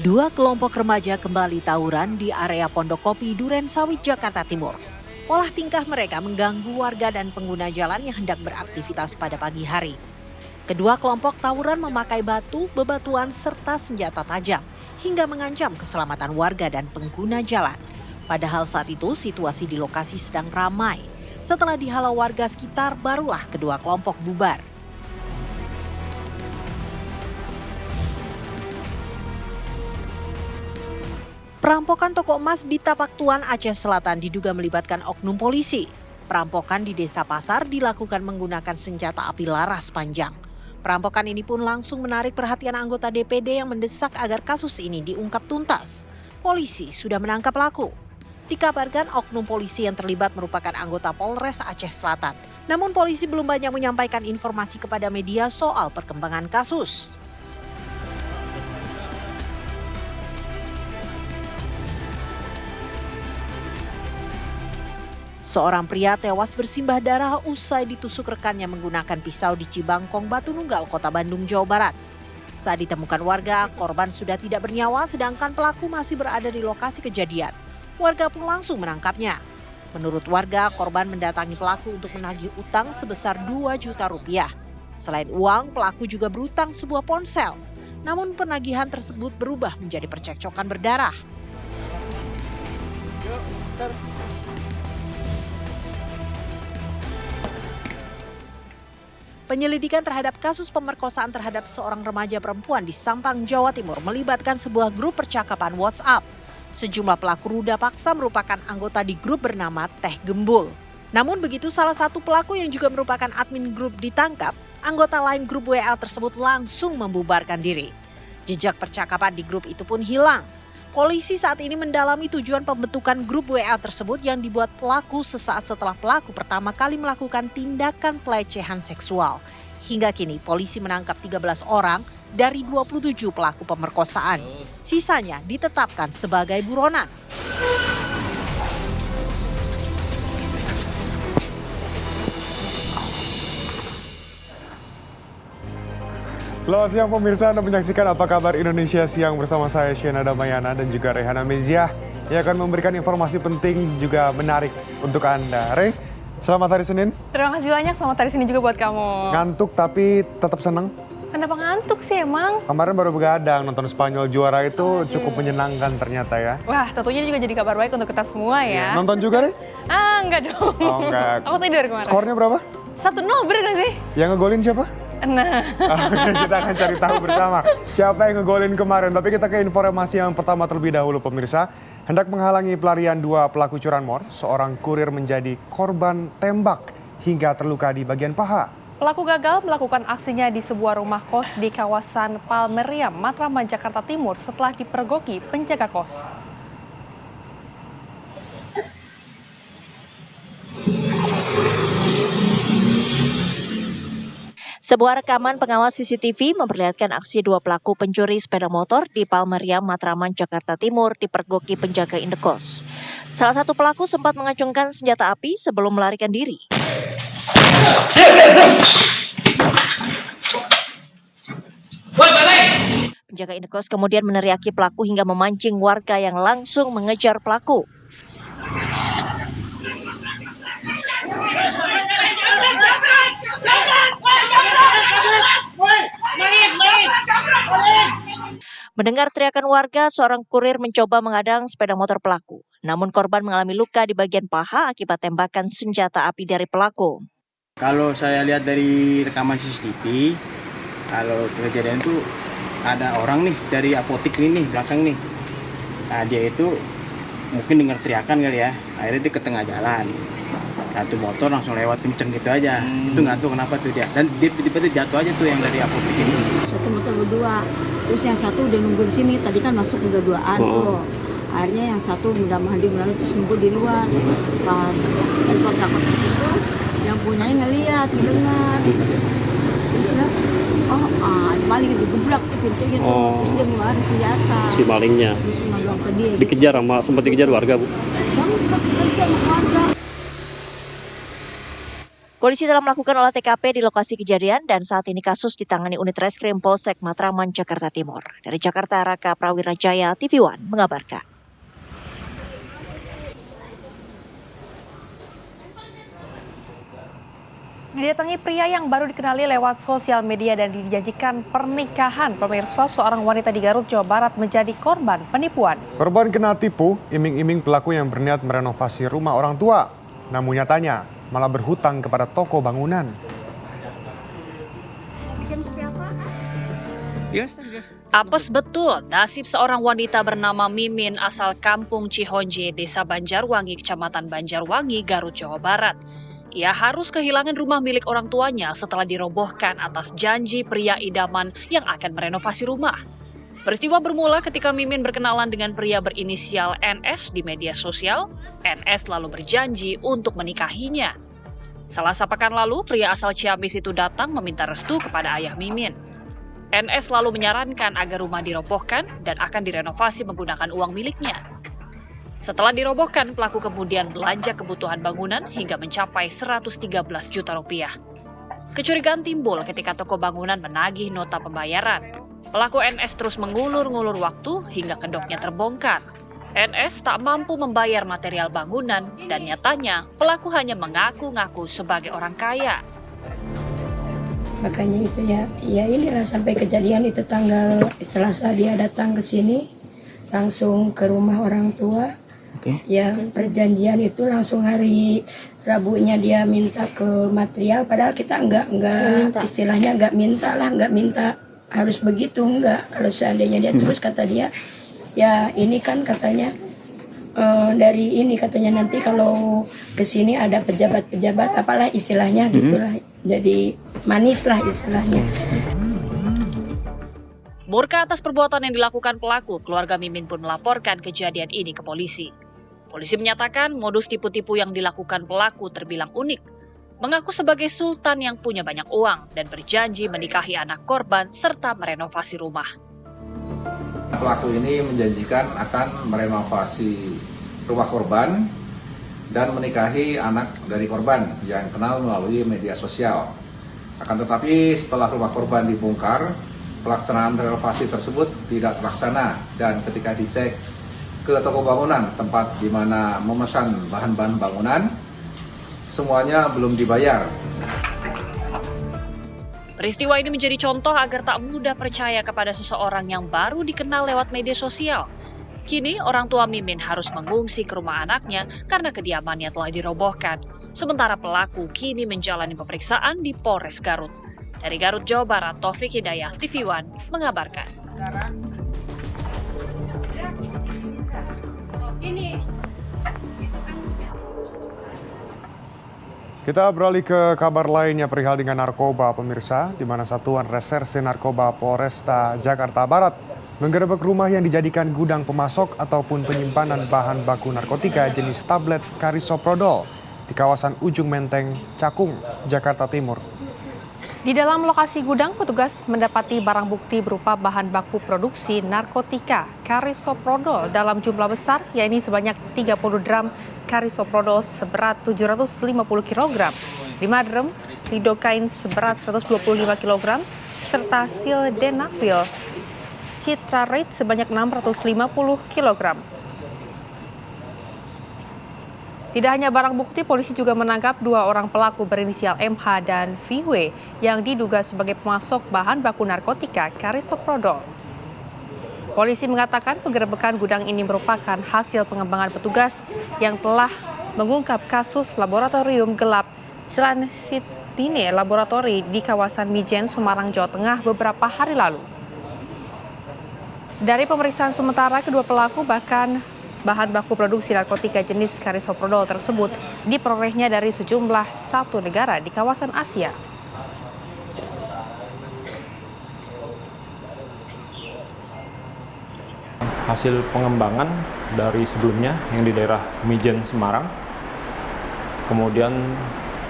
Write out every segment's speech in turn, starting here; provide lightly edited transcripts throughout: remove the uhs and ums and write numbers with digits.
Dua kelompok remaja kembali tawuran di area Pondok Kopi Duren Sawit, Jakarta Timur. Pola tingkah mereka mengganggu warga dan pengguna jalan yang hendak beraktivitas pada pagi hari. Kedua kelompok tawuran memakai batu, bebatuan, serta senjata tajam hingga mengancam keselamatan warga dan pengguna jalan. Padahal saat itu situasi di lokasi sedang ramai. Setelah dihalau warga sekitar, barulah kedua kelompok bubar. Perampokan toko emas di Tapak Tuan, Aceh Selatan diduga melibatkan oknum polisi. Perampokan di Desa Pasar dilakukan menggunakan senjata api laras panjang. Perampokan ini pun langsung menarik perhatian anggota DPD yang mendesak agar kasus ini diungkap tuntas. Polisi sudah menangkap pelaku. Dikabarkan oknum polisi yang terlibat merupakan anggota Polres Aceh Selatan. Namun polisi belum banyak menyampaikan informasi kepada media soal perkembangan kasus. Seorang pria tewas bersimbah darah usai ditusuk rekannya menggunakan pisau di Cibangkong, Batu Nunggal, Kota Bandung, Jawa Barat. Saat ditemukan warga, korban sudah tidak bernyawa sedangkan pelaku masih berada di lokasi kejadian. Warga pun langsung menangkapnya. Menurut warga, korban mendatangi pelaku untuk menagih utang sebesar 2 juta rupiah. Selain uang, pelaku juga berutang sebuah ponsel. Namun penagihan tersebut berubah menjadi percekcokan berdarah. Penyelidikan terhadap kasus pemerkosaan terhadap seorang remaja perempuan di Sampang, Jawa Timur melibatkan sebuah grup percakapan WhatsApp. Sejumlah pelaku ruda paksa merupakan anggota di grup bernama Teh Gembul. Namun begitu salah satu pelaku yang juga merupakan admin grup ditangkap, anggota lain grup WA tersebut langsung membubarkan diri. Jejak percakapan di grup itu pun hilang. Polisi saat ini mendalami tujuan pembentukan grup WA tersebut yang dibuat pelaku sesaat setelah pelaku pertama kali melakukan tindakan pelecehan seksual. Hingga kini polisi menangkap 13 orang dari 27 pelaku pemerkosaan. Sisanya ditetapkan sebagai buronan. Selamat siang pemirsa, Anda menyaksikan Apa Kabar Indonesia Siang bersama saya Shena Damayana dan juga Rehana Meziah yang akan memberikan informasi penting juga menarik untuk Anda. Reh, selamat hari Senin. Terima kasih banyak, selamat hari Senin juga buat kamu. Ngantuk tapi tetap senang? Kenapa ngantuk sih emang? Kemarin baru begadang, nonton Spanyol juara itu cukup menyenangkan ternyata ya. Wah, tentunya juga jadi kabar baik untuk kita semua ya. Nonton juga Reh? Enggak dong. Oh enggak. Aku tidur kemarin. Skornya berapa? 1-0, bener gak sih? Yang ngegolin siapa? Nah. Oke, kita akan cari tahu bersama siapa yang ngegolin kemarin. Tapi kita ke informasi yang pertama terlebih dahulu pemirsa. Hendak menghalangi pelarian 2 pelaku curanmor, seorang kurir menjadi korban tembak hingga terluka di bagian paha. Pelaku gagal melakukan aksinya di sebuah rumah kos di kawasan Palmeriam, Matraman, Jakarta Timur setelah dipergoki penjaga kos. Sebuah rekaman pengawas CCTV memperlihatkan aksi 2 pelaku pencuri sepeda motor di Palmeriam, Matraman, Jakarta Timur dipergoki penjaga indekos. Salah satu pelaku sempat mengacungkan senjata api sebelum melarikan diri. Penjaga indekos kemudian meneriaki pelaku hingga memancing warga yang langsung mengejar pelaku. Mendengar teriakan warga, seorang kurir mencoba mengadang sepeda motor pelaku. Namun korban mengalami luka di bagian paha akibat tembakan senjata api dari pelaku. Kalau saya lihat dari rekaman CCTV, kalau kejadian itu ada orang nih dari apotik ini belakang nih. Nah dia itu mungkin dengar teriakan kali ya, akhirnya dia ke tengah jalan. Satu motor langsung lewat kenceng gitu aja. Itu nggak tahu kenapa tuh dia. Dan dia tiba-tiba jatuh aja tuh yang dari apotik itu. Satu motor berdua, terus yang satu udah nunggu di sini. Tadi kan masuk udah duaan tuh. Akhirnya yang satu udah mandi terus nunggu di luar. Pas dari kontrak itu, yang punyanya ngeliat, ngedengar. Terus dia, maling digebrak tuh pintu gitu. Terus dia ngeluarin senjata. Si malingnya ke dia, dikejar gitu. sama sempat dikejar warga, Bu. Sempat dikejar sama warga. Polisi telah melakukan olah TKP di lokasi kejadian dan saat ini kasus ditangani unit reskrim Polsek Matraman, Jakarta Timur. Dari Jakarta, Raka Prawirajaya, TV One mengabarkan. Didatangi pria yang baru dikenali lewat sosial media dan dijanjikan pernikahan, pemirsa, seorang wanita di Garut, Jawa Barat menjadi korban penipuan. Korban kena tipu iming-iming pelaku yang berniat merenovasi rumah orang tua. Namun nyatanya malah berhutang kepada toko bangunan. Apes betul nasib seorang wanita bernama Mimin asal kampung Cihonje, Desa Banjarwangi, Kecamatan Banjarwangi, Garut, Jawa Barat. Ia harus kehilangan rumah milik orang tuanya setelah dirobohkan atas janji pria idaman yang akan merenovasi rumah. Peristiwa bermula ketika Mimin berkenalan dengan pria berinisial NS di media sosial. NS lalu berjanji untuk menikahinya. Selasa pekan lalu, pria asal Ciamis itu datang meminta restu kepada ayah Mimin. NS lalu menyarankan agar rumah dirobohkan dan akan direnovasi menggunakan uang miliknya. Setelah dirobohkan, pelaku kemudian belanja kebutuhan bangunan hingga mencapai 113 juta rupiah. Kecurigaan timbul ketika toko bangunan menagih nota pembayaran. Pelaku NS terus mengulur-ngulur waktu hingga kedoknya terbongkar. NS tak mampu membayar material bangunan dan nyatanya pelaku hanya mengaku-ngaku sebagai orang kaya. Makanya itu ya inilah sampai kejadian itu tanggal Selasa dia datang ke sini langsung ke rumah orang tua. Ya perjanjian itu langsung hari Rabunya dia minta ke material, padahal kita enggak istilahnya enggak minta harus begitu, enggak. Kalau seandainya dia terus kata dia, ya ini kan katanya dari ini katanya nanti kalau kesini ada pejabat-pejabat apalah istilahnya gitulah, jadi manis lah istilahnya. Murka atas perbuatan yang dilakukan pelaku, keluarga Mimin pun melaporkan kejadian ini ke polisi. Polisi menyatakan modus tipu-tipu yang dilakukan pelaku terbilang unik. Mengaku sebagai sultan yang punya banyak uang dan berjanji menikahi anak korban serta merenovasi rumah. Pelaku ini menjanjikan akan merenovasi rumah korban dan menikahi anak dari korban yang kenal melalui media sosial. Akan tetapi setelah rumah korban dibongkar, pelaksanaan renovasi tersebut tidak terlaksana dan ketika dicek ke toko bangunan tempat di mana memesan bahan-bahan bangunan, semuanya belum dibayar. Peristiwa ini menjadi contoh agar tak mudah percaya kepada seseorang yang baru dikenal lewat media sosial. Kini orang tua Mimin harus mengungsi ke rumah anaknya karena kediamannya telah dirobohkan. Sementara pelaku kini menjalani pemeriksaan di Polres Garut. Dari Garut, Jawa Barat, Taufik Hidayah, TV One mengabarkan. Kita beralih ke kabar lainnya perihal dengan narkoba, pemirsa, di mana Satuan Reserse Narkoba Polresta Jakarta Barat menggerebek rumah yang dijadikan gudang pemasok ataupun penyimpanan bahan baku narkotika jenis tablet karisoprodol di kawasan Ujung Menteng, Cakung, Jakarta Timur. Di dalam lokasi gudang, petugas mendapati barang bukti berupa bahan baku produksi narkotika karisoprodol dalam jumlah besar, yakni sebanyak 30 dram karisoprodol seberat 750 kg, 5 dram lidokain seberat 125 kg, serta sildenafil citrate sebanyak 650 kg. Tidak hanya barang bukti, polisi juga menangkap 2 orang pelaku berinisial MH dan VW yang diduga sebagai pemasok bahan baku narkotika karisoprodol. Polisi mengatakan penggerebekan gudang ini merupakan hasil pengembangan petugas yang telah mengungkap kasus laboratorium gelap Celansitine Laboratori di kawasan Mijen, Semarang, Jawa Tengah beberapa hari lalu. Dari pemeriksaan sementara, kedua pelaku bahkan bahan baku produksi narkotika jenis karisoprodol tersebut diperolehnya dari sejumlah 1 negara di kawasan Asia. Hasil pengembangan dari sebelumnya yang di daerah Mijen, Semarang, kemudian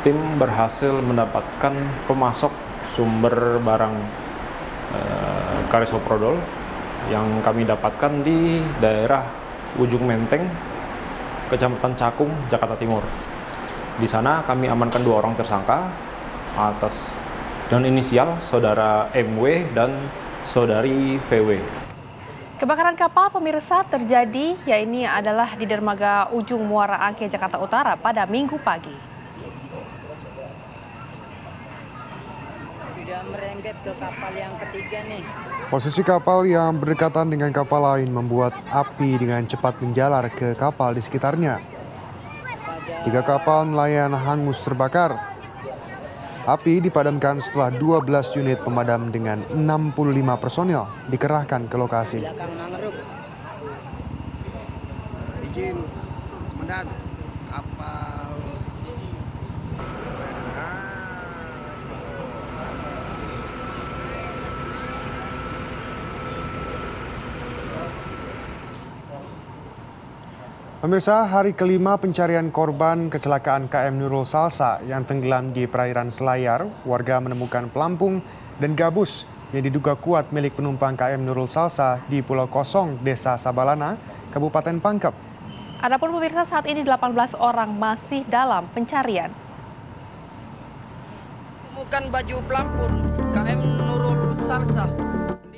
tim berhasil mendapatkan pemasok sumber barang karisoprodol yang kami dapatkan di daerah Ujung Menteng, Kecamatan Cakung, Jakarta Timur. Di sana kami amankan 2 orang tersangka atas dan inisial saudara MW dan saudari VW. Kebakaran kapal pemirsa terjadi, ini adalah di dermaga Ujung Muara Angke, Jakarta Utara pada Minggu pagi. Sudah merembet ke kapal yang ketiga nih. Posisi kapal yang berdekatan dengan kapal lain membuat api dengan cepat menjalar ke kapal di sekitarnya. 3 kapal nelayan hangus terbakar. Api dipadamkan setelah 12 unit pemadam dengan 65 personel dikerahkan ke lokasi. Izin, Komandan, kapal Pemirsa, hari kelima pencarian korban kecelakaan KM Nurul Salsa yang tenggelam di perairan Selayar, warga menemukan pelampung dan gabus yang diduga kuat milik penumpang KM Nurul Salsa di Pulau Kosong, Desa Sabalana, Kabupaten Pangkep. Adapun pemirsa, saat ini 18 orang masih dalam pencarian. Temukan baju pelampung KM Nurul Salsa.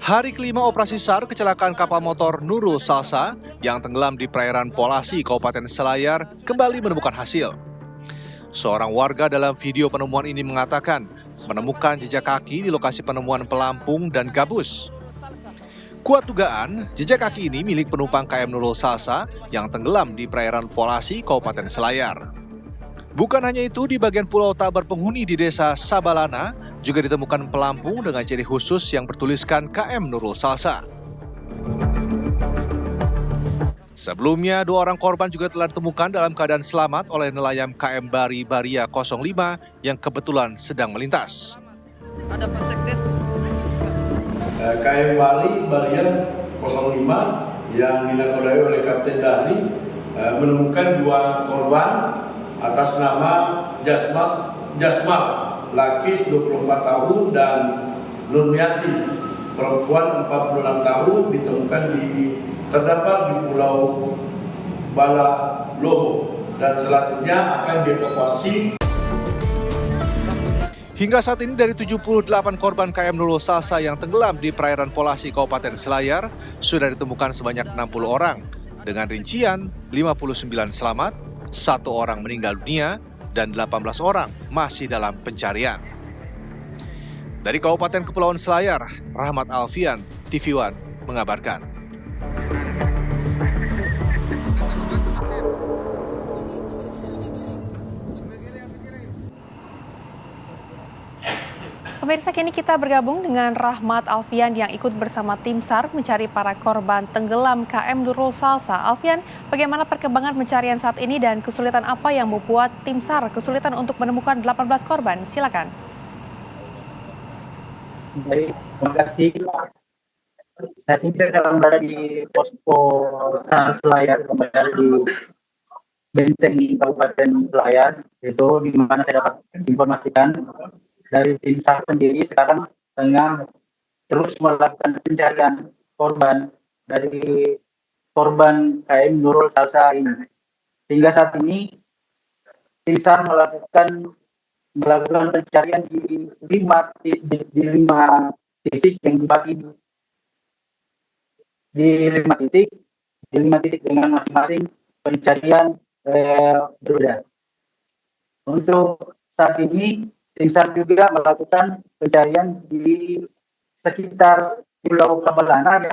Hari kelima operasi SAR kecelakaan kapal motor Nurul Salsa yang tenggelam di perairan Polasi, Kabupaten Selayar kembali menemukan hasil. Seorang warga dalam video penemuan ini mengatakan menemukan jejak kaki di lokasi penemuan pelampung dan gabus. Kuat dugaan, jejak kaki ini milik penumpang KM Nurul Salsa yang tenggelam di perairan Polasi, Kabupaten Selayar. Bukan hanya itu, di bagian pulau tak berpenghuni di Desa Sabalana juga ditemukan pelampung dengan ciri khusus yang bertuliskan KM Nurul Salsa. Sebelumnya, 2 orang korban juga telah ditemukan dalam keadaan selamat oleh nelayan KM Bari Baria 05 yang kebetulan sedang melintas. Ada Pak Sekdes. KM Bari Baria 05 yang dinakodai oleh Kapten Dahri menemukan 2 korban atas nama Jasmar Lakis 24 tahun dan Nurmiati perempuan 46 tahun ditemukan terdapat di Pulau Balaloho dan selanjutnya akan dievakuasi. Hingga saat ini dari 78 korban KM Nurul Salsa yang tenggelam di perairan Polasi, Kabupaten Selayar sudah ditemukan sebanyak 60 orang dengan rincian 59 selamat, 1 orang meninggal dunia, dan 18 orang masih dalam pencarian. Dari Kabupaten Kepulauan Selayar, Rahmat Alfian, TV One mengabarkan. Pemirsa, kini kita bergabung dengan Rahmat Alfian yang ikut bersama tim SAR mencari para korban tenggelam KM Nurul Salsa. Alfian, bagaimana perkembangan pencarian saat ini dan kesulitan apa yang membuat tim SAR kesulitan untuk menemukan 18 korban? Silakan. Baik, terima kasih. Saat ini saya sedang berada di posko SAR Selayar, berada di Benteng Kabupaten Selayar, itu di mana saya dapat informasikan dari tim SAR sendiri sekarang tengah terus melakukan pencarian korban dari korban KM Nurul Salsa ini. Hingga saat ini tim SAR melakukan pencarian di 5 titik yang dibagi di 5 titik dengan masing-masing pencarian berbeda. Untuk saat ini tim SAR juga melakukan pencarian di sekitar Pulau Sabalana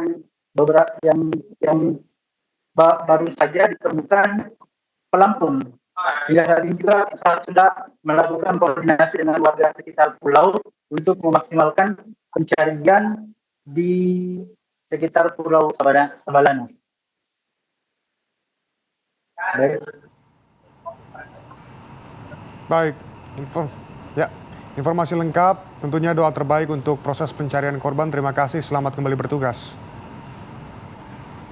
yang baru saja ditemukan pelampung. Hingga saat ini juga SAR sudah melakukan koordinasi dengan warga sekitar pulau untuk memaksimalkan pencarian di sekitar Pulau Sabalana. Baik, informasi lengkap, tentunya doa terbaik untuk proses pencarian korban. Terima kasih, selamat kembali bertugas.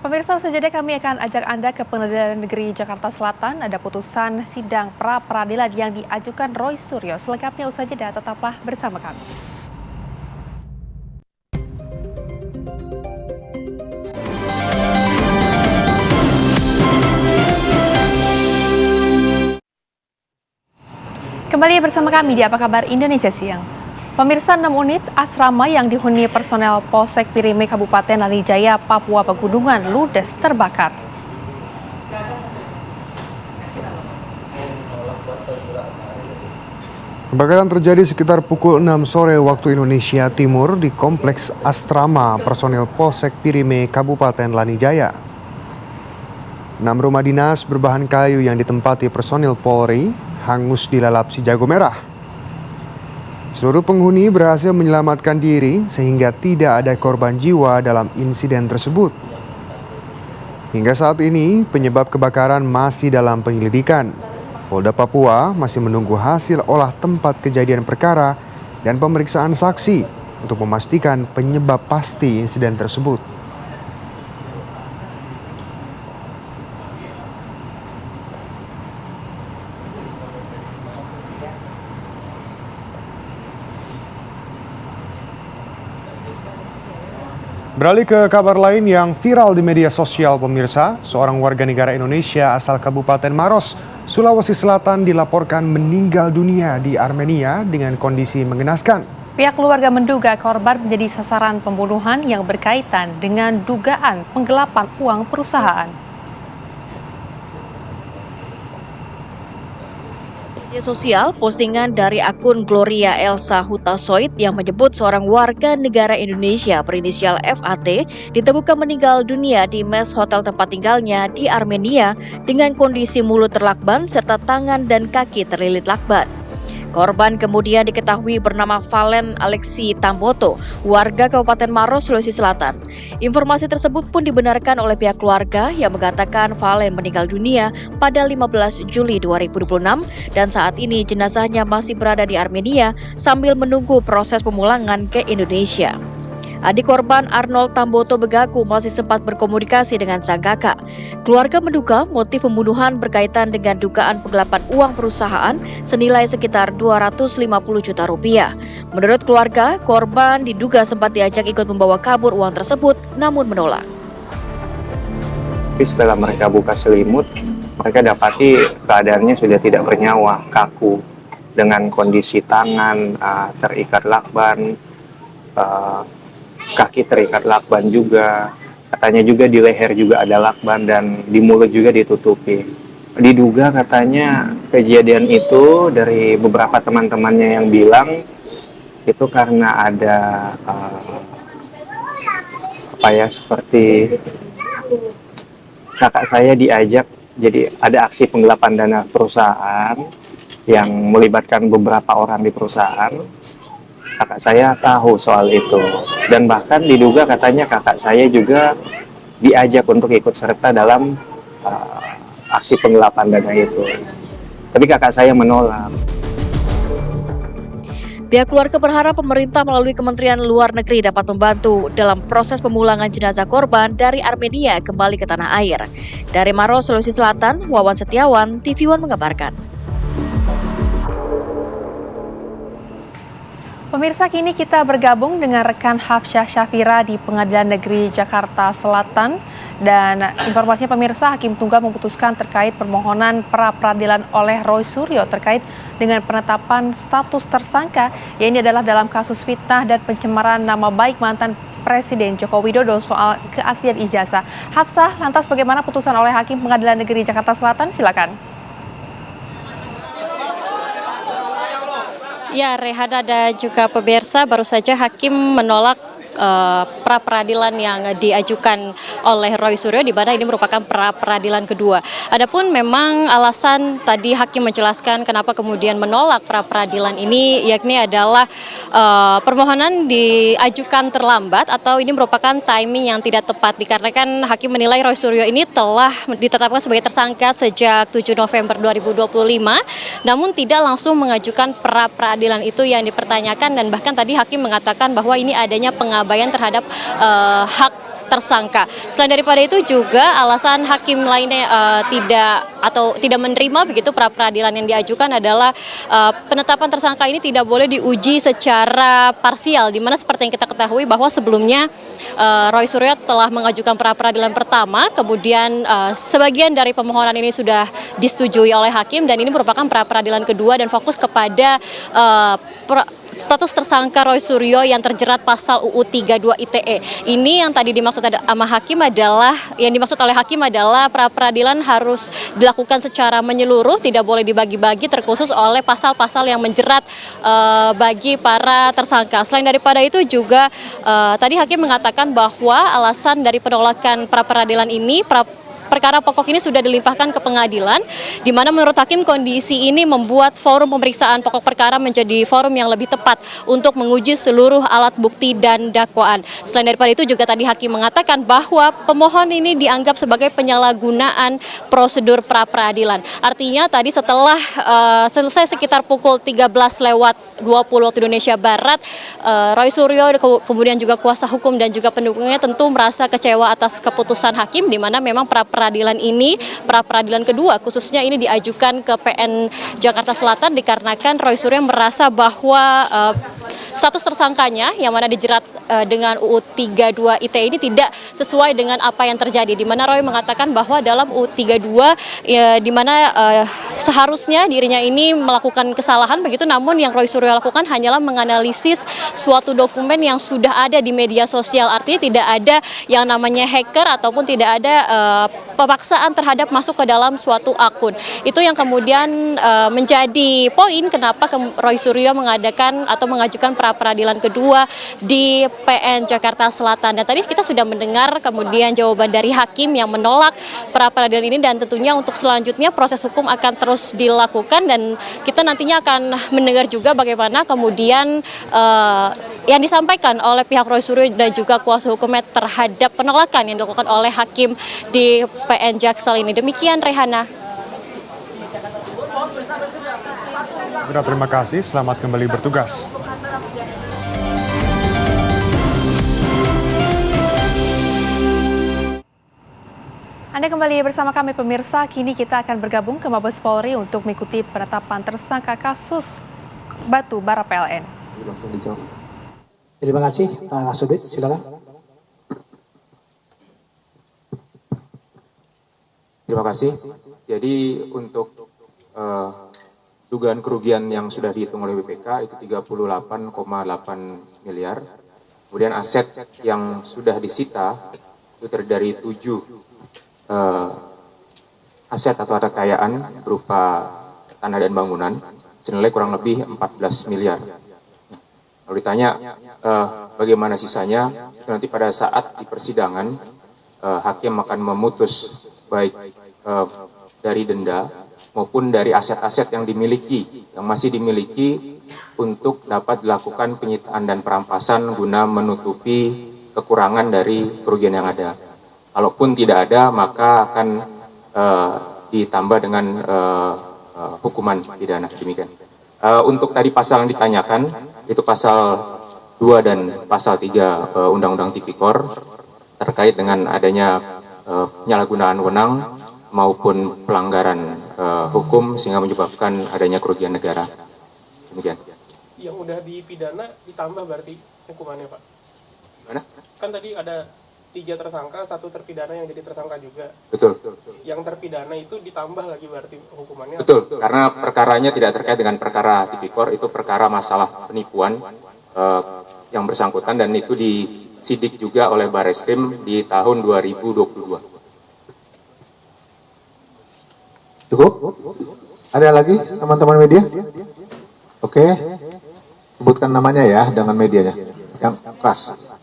Pemirsa, selanjutnya kami akan ajak Anda ke Pengadilan Negeri Jakarta Selatan. Ada putusan sidang pra-peradilan yang diajukan Roy Suryo. Selengkapnya usai jeda, tetaplah bersama kami. Kembali bersama kami di Apa Kabar Indonesia Siang. Pemirsa, 6 unit asrama yang dihuni personel Polsek Pirime Kabupaten Lanijaya, Papua Pegunungan ludes terbakar. Kebakaran terjadi sekitar pukul 6 sore waktu Indonesia Timur di Kompleks Asrama Personil Polsek Pirime Kabupaten Lanijaya. 6 rumah dinas berbahan kayu yang ditempati personil Polri hangus dilalap si jago merah. Seluruh penghuni berhasil menyelamatkan diri sehingga tidak ada korban jiwa dalam insiden tersebut. Hingga saat ini penyebab kebakaran masih dalam penyelidikan. Polda Papua masih menunggu hasil olah tempat kejadian perkara dan pemeriksaan saksi untuk memastikan penyebab pasti insiden tersebut. Beralih ke kabar lain yang viral di media sosial pemirsa, seorang warga negara Indonesia asal Kabupaten Maros, Sulawesi Selatan dilaporkan meninggal dunia di Armenia dengan kondisi mengenaskan. Pihak keluarga menduga korban menjadi sasaran pembunuhan yang berkaitan dengan dugaan penggelapan uang perusahaan. Media sosial, postingan dari akun Gloria Elsa Hutasoid yang menyebut seorang warga negara Indonesia berinisial FAT ditemukan meninggal dunia di mes hotel tempat tinggalnya di Armenia dengan kondisi mulut terlakban serta tangan dan kaki terlilit lakban. Korban kemudian diketahui bernama Valen Alexi Tamboto, warga Kabupaten Maros, Sulawesi Selatan. Informasi tersebut pun dibenarkan oleh pihak keluarga yang mengatakan Valen meninggal dunia pada 15 Juli 2026 dan saat ini jenazahnya masih berada di Armenia sambil menunggu proses pemulangan ke Indonesia. Adik korban Arnold Tamboto mengaku masih sempat berkomunikasi dengan sang kakak. Keluarga menduga motif pembunuhan berkaitan dengan dugaan penggelapan uang perusahaan senilai sekitar 250 juta rupiah. Menurut keluarga, korban diduga sempat diajak ikut membawa kabur uang tersebut namun menolak. Setelah mereka buka selimut, mereka dapati keadaannya sudah tidak bernyawa, kaku, dengan kondisi tangan terikat lakban, kaki terikat lakban juga, katanya juga di leher juga ada lakban dan di mulut juga ditutupi. Diduga katanya kejadian itu dari beberapa teman-temannya yang bilang itu karena ada seperti kakak saya diajak, jadi ada aksi penggelapan dana perusahaan yang melibatkan beberapa orang di perusahaan. Kakak saya tahu soal itu dan bahkan diduga katanya kakak saya juga diajak untuk ikut serta dalam aksi penggelapan dana itu. Tapi kakak saya menolak. Pihak keluarga berharap pemerintah melalui Kementerian Luar Negeri dapat membantu dalam proses pemulangan jenazah korban dari Armenia kembali ke tanah air. Dari Maros, Sulawesi Selatan, Wawan Setiawan, TV One mengabarkan. Pemirsa, kini kita bergabung dengan rekan Hafsyah Syafira di Pengadilan Negeri Jakarta Selatan. Dan informasinya pemirsa, Hakim Tunggal memutuskan terkait permohonan pra-peradilan oleh Roy Suryo terkait dengan penetapan status tersangka, yang ini adalah dalam kasus fitnah dan pencemaran nama baik mantan Presiden Joko Widodo soal keaslian ijazah. Hafsah, lantas bagaimana putusan oleh Hakim Pengadilan Negeri Jakarta Selatan? Silakan. Ya, Rehana dan juga pemirsa, baru saja Hakim menolak pra-peradilan yang diajukan oleh Roy Suryo, di mana ini merupakan pra-peradilan kedua. Adapun memang alasan tadi Hakim menjelaskan kenapa kemudian menolak pra-peradilan ini, yakni adalah permohonan diajukan terlambat atau ini merupakan timing yang tidak tepat, dikarenakan Hakim menilai Roy Suryo ini telah ditetapkan sebagai tersangka sejak 7 November 2025, namun tidak langsung mengajukan pra-peradilan itu yang dipertanyakan, dan bahkan tadi Hakim mengatakan bahwa ini adanya pengabaian terhadap hak tersangka. Selain daripada itu juga alasan hakim lainnya tidak menerima begitu pra peradilan yang diajukan adalah penetapan tersangka ini tidak boleh diuji secara parsial, di mana seperti yang kita ketahui bahwa sebelumnya Roy Suryo telah mengajukan pra peradilan pertama, kemudian sebagian dari permohonan ini sudah disetujui oleh hakim dan ini merupakan pra peradilan kedua dan fokus kepada status tersangka Roy Suryo yang terjerat pasal UU 32 ITE. Ini yang tadi dimaksud oleh hakim adalah pra peradilan harus dilakukan secara menyeluruh, tidak boleh dibagi-bagi terkhusus oleh pasal-pasal yang menjerat bagi para tersangka. Selain daripada itu juga tadi hakim mengatakan bahwa alasan dari penolakan pra peradilan ini perkara pokok ini sudah dilimpahkan ke pengadilan, di mana menurut hakim kondisi ini membuat forum pemeriksaan pokok perkara menjadi forum yang lebih tepat untuk menguji seluruh alat bukti dan dakwaan. Selain daripada itu juga tadi hakim mengatakan bahwa pemohon ini dianggap sebagai penyalahgunaan prosedur pra peradilan. Artinya tadi setelah selesai sekitar pukul 13:20 waktu Indonesia Barat, Roy Suryo kemudian juga kuasa hukum dan juga pendukungnya tentu merasa kecewa atas keputusan hakim, di mana memang pra peradilan kedua khususnya ini diajukan ke PN Jakarta Selatan dikarenakan Roy Suryo merasa bahwa status tersangkanya yang mana dijerat dengan UU 32 ITE ini tidak sesuai dengan apa yang terjadi, di mana Roy mengatakan bahwa dalam UU 32 di mana seharusnya dirinya ini melakukan kesalahan begitu, namun yang Roy Suryo lakukan hanyalah menganalisis suatu dokumen yang sudah ada di media sosial. Artinya tidak ada yang namanya hacker ataupun tidak ada pemaksaan terhadap masuk ke dalam suatu akun. Itu yang kemudian menjadi poin kenapa Roy Suryo mengadakan atau mengajukan pra peradilan kedua di PN Jakarta Selatan. Dan tadi kita sudah mendengar kemudian jawaban dari hakim yang menolak pra peradilan ini, dan tentunya untuk selanjutnya proses hukum akan terus dilakukan dan kita nantinya akan mendengar juga bagaimana kemudian yang disampaikan oleh pihak Roy Suryo dan juga kuasa hukumnya terhadap penolakan yang dilakukan oleh hakim di PN Jaksel ini. Demikian Rehana. Terima kasih, selamat kembali bertugas. Anda kembali bersama kami pemirsa, kini kita akan bergabung ke Mabes Polri untuk mengikuti penetapan tersangka kasus batu bara PLN. Langsung dijawab. Terima kasih, Pak Subit, silakan. Terima kasih. Jadi untuk dugaan kerugian yang sudah dihitung oleh BPK itu 38,8 miliar. Kemudian aset yang sudah disita itu terdiri dari 7 aset atau harta kekayaan berupa tanah dan bangunan senilai kurang lebih 14 miliar. Kalau ditanya bagaimana sisanya, itu nanti pada saat di persidangan hakim akan memutus baik dari denda maupun dari aset-aset yang masih dimiliki untuk dapat dilakukan penyitaan dan perampasan guna menutupi kekurangan dari kerugian yang ada. Kalaupun tidak ada, maka akan ditambah dengan hukuman pidana, demikian. Untuk tadi pasal yang ditanyakan, itu pasal 2 dan pasal 3 Undang-Undang Tipikor terkait dengan adanya penyalahgunaan wewenang maupun pelanggaran hukum sehingga menyebabkan adanya kerugian negara. Demikian. Yang udah dipidana ditambah berarti hukumannya, Pak? Mana? Kan tadi ada 3 tersangka, 1 terpidana yang jadi tersangka juga. Betul. Yang terpidana itu ditambah lagi berarti hukumannya? Betul, karena perkaranya tidak terkait dengan perkara tipikor, itu perkara masalah penipuan yang bersangkutan dan itu disidik juga oleh Barreskrim di tahun 2022. Cukup? Ada lagi teman-teman media? Oke, sebutkan namanya ya dengan medianya. Yang keras.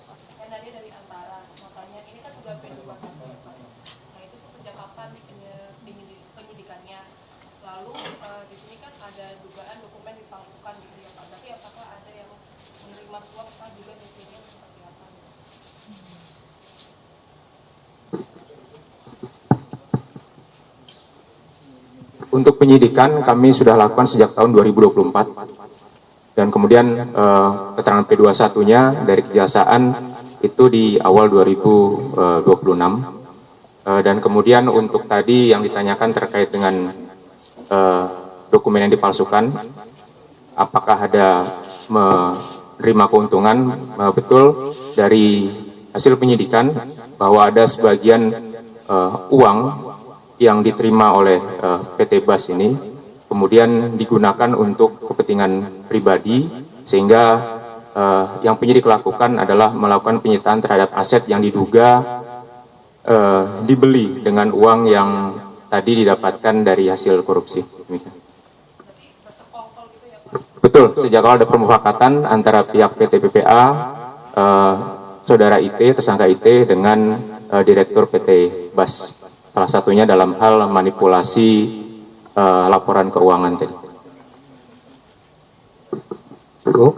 Untuk penyidikan kami sudah lakukan sejak tahun 2024 dan kemudian keterangan P21-nya dari Kejaksaan itu di awal 2026. Dan kemudian untuk tadi yang ditanyakan terkait dengan dokumen yang dipalsukan, apakah ada menerima keuntungan? Betul, dari hasil penyidikan bahwa ada sebagian uang yang diterima oleh PT BAS ini kemudian digunakan untuk kepentingan pribadi, sehingga yang penyidik lakukan adalah melakukan penyitaan terhadap aset yang diduga dibeli dengan uang yang tadi didapatkan dari hasil korupsi. Betul, sejak awal ada permufakatan antara pihak PT PPA, saudara IT, tersangka IT dengan direktur PT BAS. Salah satunya dalam hal manipulasi laporan keuangan tadi. Bu,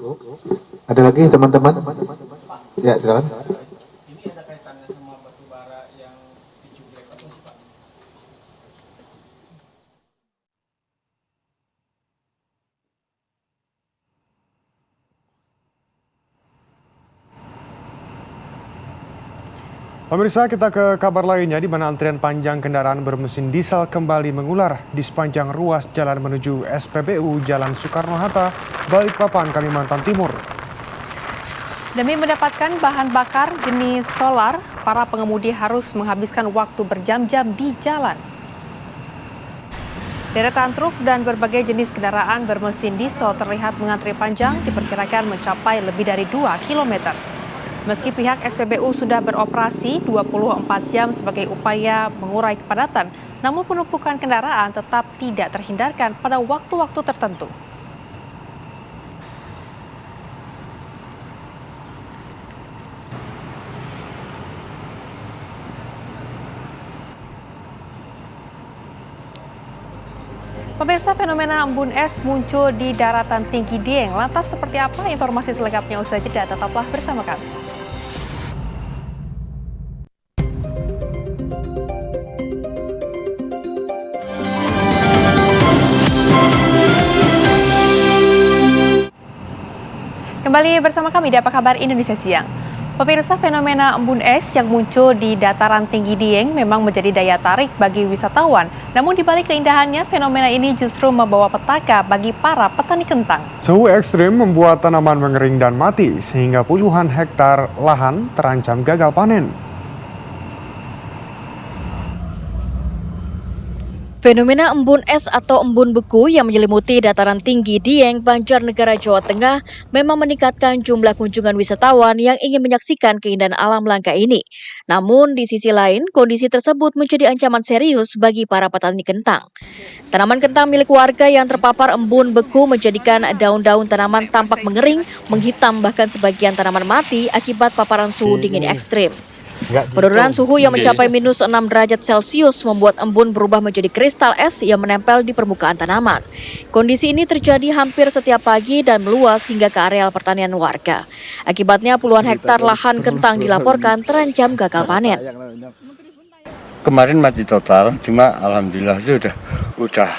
ada lagi teman-teman? Ya, silakan. Pemirsa, kita ke kabar lainnya di mana antrian panjang kendaraan bermesin diesel kembali mengular di sepanjang ruas jalan menuju SPBU Jalan Soekarno-Hatta, Balikpapan, Kalimantan Timur. Demi mendapatkan bahan bakar jenis solar, para pengemudi harus menghabiskan waktu berjam-jam di jalan. Deretan truk dan berbagai jenis kendaraan bermesin diesel terlihat mengantri panjang, diperkirakan mencapai lebih dari 2 km. Meski pihak SPBU sudah beroperasi 24 jam sebagai upaya mengurai kepadatan, namun penumpukan kendaraan tetap tidak terhindarkan pada waktu-waktu tertentu. Pemirsa, fenomena embun es muncul di daratan tinggi Dieng. Lantas seperti apa informasi selengkapnya usai jeda? Tetaplah bersama kami. Kembali bersama kami di Apa Kabar Indonesia Siang. Pemirsa, fenomena embun es yang muncul di dataran tinggi Dieng memang menjadi daya tarik bagi wisatawan. Namun di balik keindahannya, fenomena ini justru membawa petaka bagi para petani kentang. Suhu ekstrim membuat tanaman mengering dan mati, sehingga puluhan hektar lahan terancam gagal panen. Fenomena embun es atau embun beku yang menyelimuti dataran tinggi Dieng, Banjarnegara, Jawa Tengah memang meningkatkan jumlah kunjungan wisatawan yang ingin menyaksikan keindahan alam langka ini. Namun di sisi lain, kondisi tersebut menjadi ancaman serius bagi para petani kentang. Tanaman kentang milik warga yang terpapar embun beku menjadikan daun-daun tanaman tampak mengering, menghitam, bahkan sebagian tanaman mati akibat paparan suhu dingin ekstrim. Penurunan suhu yang mencapai minus 6 derajat Celcius membuat embun berubah menjadi kristal es yang menempel di permukaan tanaman. Kondisi ini terjadi hampir setiap pagi dan meluas hingga ke areal pertanian warga. Akibatnya puluhan hektar lahan kentang dilaporkan terancam gagal panen. Kemarin mati total, cuma alhamdulillah itu udah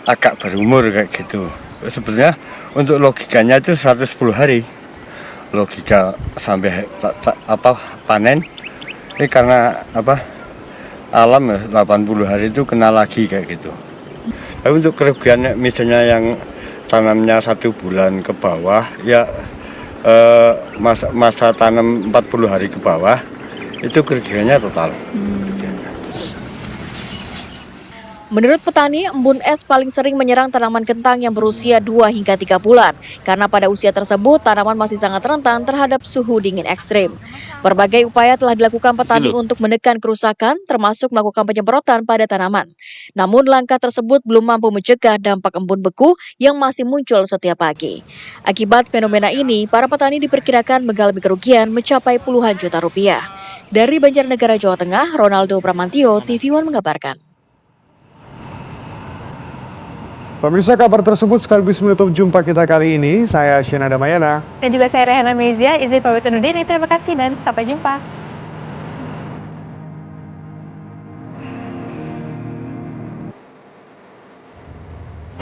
agak berumur kayak gitu. Sebenarnya untuk logikanya itu 110 hari. Logika sampai panen ini karena alam 80 hari itu kena lagi kayak gitu. Tapi untuk kerugian misalnya yang tanamnya 1 bulan ke bawah ya masa tanam 40 hari ke bawah itu kerugiannya total. Menurut petani, embun es paling sering menyerang tanaman kentang yang berusia 2 hingga 3 bulan. Karena pada usia tersebut, tanaman masih sangat rentan terhadap suhu dingin ekstrim. Berbagai upaya telah dilakukan petani untuk menekan kerusakan, termasuk melakukan penyemprotan pada tanaman. Namun langkah tersebut belum mampu mencegah dampak embun beku yang masih muncul setiap pagi. Akibat fenomena ini, para petani diperkirakan mengalami kerugian mencapai puluhan juta rupiah. Dari Banjarnegara, Jawa Tengah, Ronaldo Pramantio, TV One mengabarkan. Pemirsa, kabar tersebut sekaligus menutup jumpa kita kali ini. Saya Shena Damayana. Dan juga saya Rehana Mezia, izin pamit undur diri. Terima kasih dan sampai jumpa.